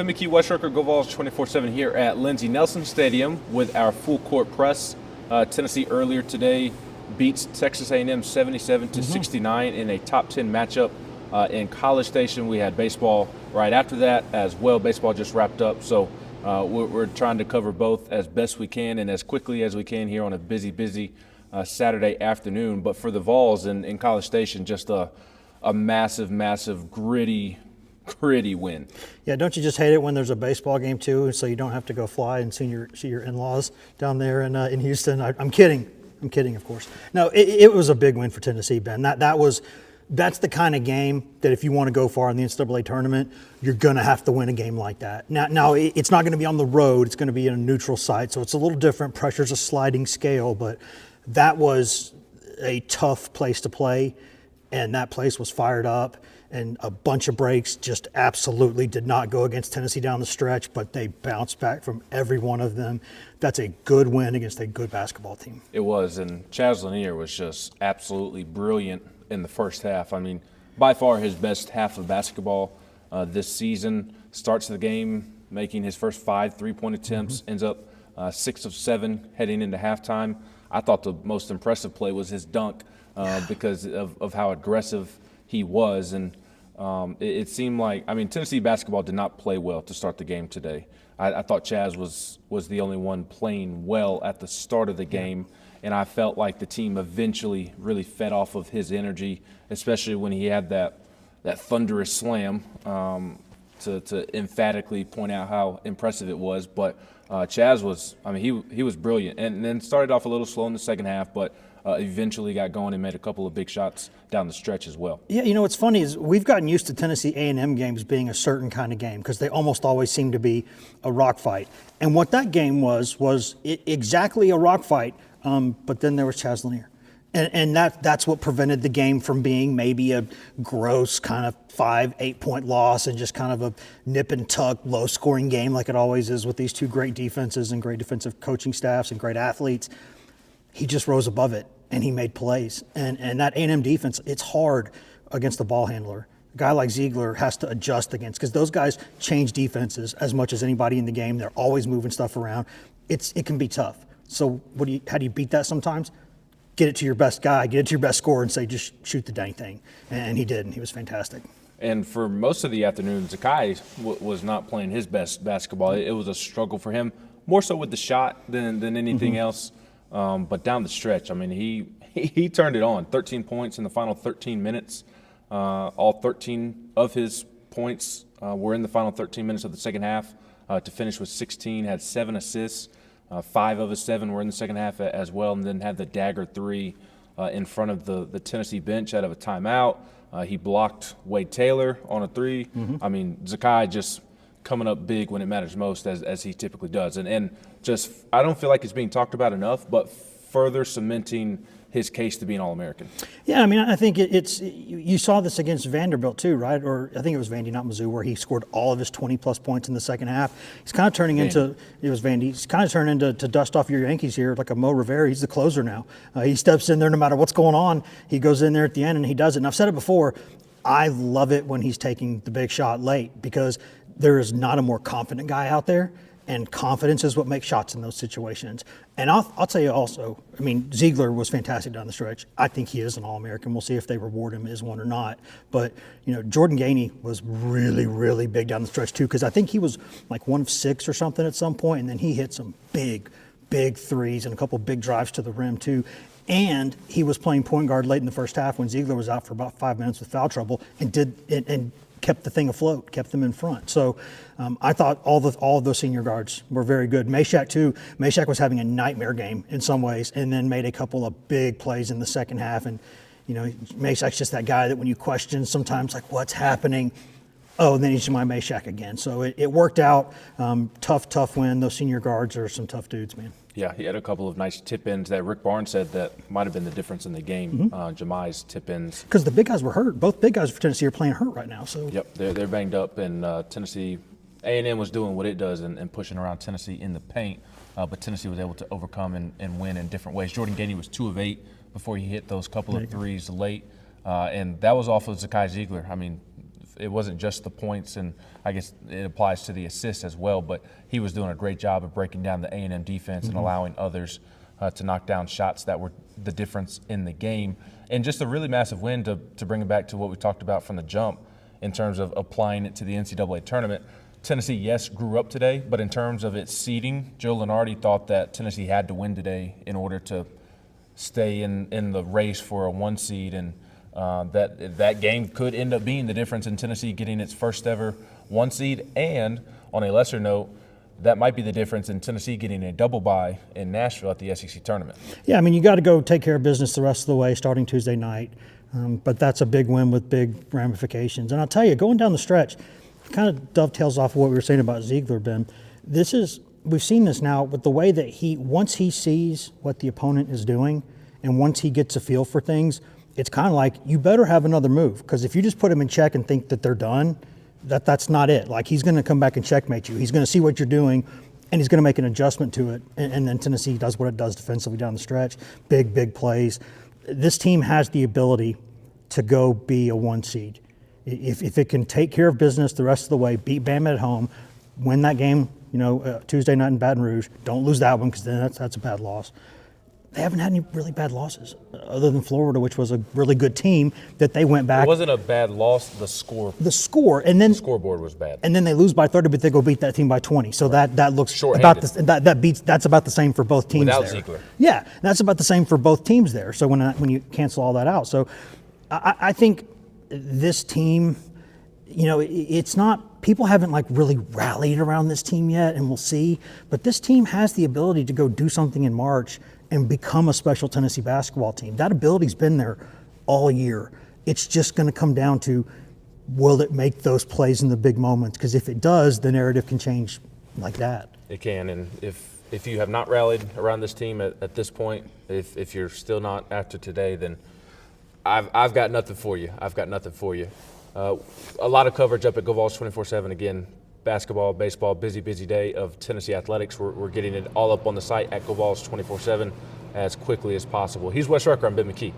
McKee, West Rucker, Go Vols 24/7 here at Lindsey Nelson Stadium with our full court press. Tennessee earlier today beats Texas A&M 77-69 in a top 10 matchup in College Station. We had baseball right after that as well. Baseball just wrapped up, so we're trying to cover both as best we can and as quickly as we can here on a busy Saturday afternoon. But for the Vols in College Station, just a massive, gritty win. Yeah, don't you just hate it when there's a baseball game too, so you don't have to go fly and see your in-laws down there in Houston? I'm kidding, of course. No, it was a big win for Tennessee, Ben. That's the kind of game that if you want to go far in the NCAA tournament, you're going to have to win a game like that. Now it's not going to be on the road. It's going to be in a neutral site, so it's a little different. Pressure's a sliding scale, but that was a tough place to play, and that place was fired up. And a bunch of breaks just absolutely did not go against Tennessee down the stretch, but they bounced back from every one of them. That's a good win against a good basketball team. It was, and Chaz Lanier was just absolutely brilliant in the first half. I mean, by far his best half of basketball this season. Starts the game making his first 5 3-point attempts, ends up 6 of 7 heading into halftime. I thought the most impressive play was his dunk because of how aggressive he was, and it seemed like, I mean, Tennessee basketball did not play well to start the game today. I thought Chaz was the only one playing well at the start of the game, and I felt like the team eventually really fed off of his energy, especially when he had that thunderous slam to emphatically point out how impressive it was. But Chaz was, I mean, he was brilliant, and then started off a little slow in the second half, but eventually got going and made a couple of big shots down the stretch as well. Yeah, you know what's funny is we've gotten used to Tennessee A&M games being a certain kind of game because they almost always seem to be a rock fight. And what that game was exactly a rock fight, but then there was Chaz Lanier. And that's what prevented the game from being maybe a gross kind of 5-8 point loss and just kind of a nip and tuck, low scoring game like it always is with these two great defenses and great defensive coaching staffs and great athletes. He just rose above it and he made plays. And that A&M defense, it's hard against the ball handler. A guy like Zeigler has to adjust against, because those guys change defenses as much as anybody in the game. They're always moving stuff around. It can be tough. So how do you beat that sometimes? Get it to your best guy, get it to your best scorer, and say, just shoot the dang thing. And he did, and he was fantastic. And for most of the afternoon, Zakai was not playing his best basketball. It was a struggle for him, more so with the shot than anything else. But down the stretch, I mean, he turned it on. 13 points in the final 13 minutes. All 13 of his points were in the final 13 minutes of the second half to finish with 16, had 7 assists. 5 of his 7 were in the second half as well, and then had the dagger 3 in front of the Tennessee bench out of a timeout. He blocked Wade Taylor on a 3. I mean, Zakai just coming up big when it matters most, as he typically does. And just, I don't feel like it's being talked about enough, but further cementing his case to be an All-American. Yeah, I mean, I think you saw this against Vanderbilt too, right? Or I think it was Vandy, not Mizzou, where he scored all of his 20-plus points in the second half. He's kind of turning into to dust off your Yankees here, like a Mo Rivera. He's the closer now. He steps in there no matter what's going on. He goes in there at the end and he does it. And I've said it before, I love it when he's taking the big shot late, because there is not a more confident guy out there, and confidence is what makes shots in those situations. And I'll tell you also, I mean, Zeigler was fantastic down the stretch. I think he is an All-American. We'll see if they reward him as one or not. But, you know, Jordan Gainey was really big down the stretch too, because I think he was like 1 of 6 or something at some point, and then he hit some big threes and a couple big drives to the rim too. And he was playing point guard late in the first half when Zeigler was out for about 5 minutes with foul trouble, and kept the thing afloat, kept them in front. So I thought all of those senior guards were very good. Meshack too. Meshack was having a nightmare game in some ways, and then made a couple of big plays in the second half. And you know, Meshack's just that guy that when you question sometimes, like, what's happening? Oh, and then he's my Meshack again. So it worked out. Tough win. Those senior guards are some tough dudes, man. Yeah, he had a couple of nice tip-ins that Rick Barnes said that might have been the difference in the game. Jamai's tip-ins. Because the big guys were hurt. Both big guys for Tennessee are playing hurt right now. So yep, they're banged up, and Tennessee A&M was doing what it does and pushing around Tennessee in the paint. But Tennessee was able to overcome and win in different ways. Jordan Gainey was 2 of 8 before he hit those couple of threes late. And that was off of Zakai Zeigler. I mean, it wasn't just the points, and I guess it applies to the assists as well, but he was doing a great job of breaking down the A&M defense and allowing others to knock down shots that were the difference in the game. And just a really massive win to bring it back to what we talked about from the jump in terms of applying it to the NCAA tournament. Tennessee, yes, grew up today, but in terms of its seeding, Joe Lunardi thought that Tennessee had to win today in order to stay in the race for a 1 seed, and that game could end up being the difference in Tennessee getting its first ever 1 seed, and on a lesser note, that might be the difference in Tennessee getting a double bye in Nashville at the SEC tournament. Yeah, I mean, you got to go take care of business the rest of the way starting Tuesday night, but that's a big win with big ramifications. And I'll tell you, going down the stretch, kind of dovetails off of what we were saying about Zeigler, Ben. We've seen this now with the way that once he sees what the opponent is doing and once he gets a feel for things, it's kind of like you better have another move, because if you just put him in check and think that they're done, that's not it. Like, he's going to come back and checkmate you. He's going to see what you're doing, and he's going to make an adjustment to it. And then Tennessee does what it does defensively down the stretch. Big plays. This team has the ability to go be a 1 seed. If it can take care of business the rest of the way, beat Bama at home, win that game, Tuesday night in Baton Rouge, don't lose that one, because then that's a bad loss. They haven't had any really bad losses, other than Florida, which was a really good team that they went back. It wasn't a bad loss, the score. And then The scoreboard was bad. And then they lose by 30, but they go beat that team by 20. So that looks Short-handed. That's about the same for both teams Without there. Zeigler. Yeah, that's about the same for both teams there. So when you cancel all that out, so I think this team, it's not, people haven't like really rallied around this team yet, and we'll see. But this team has the ability to go do something in March and become a special Tennessee basketball team. That ability's been there all year. It's just going to come down to, will it make those plays in the big moments? Because if it does, the narrative can change like that. It can, and if you have not rallied around this team at this point, if you're still not after today, then I've got nothing for you. I've got nothing for you. A lot of coverage up at GoVols 24/7. Again, basketball, baseball, busy day of Tennessee athletics. We're getting it all up on the site at GoVols 24/7 as quickly as possible. He's Wes Rucker. I'm Ben McKee.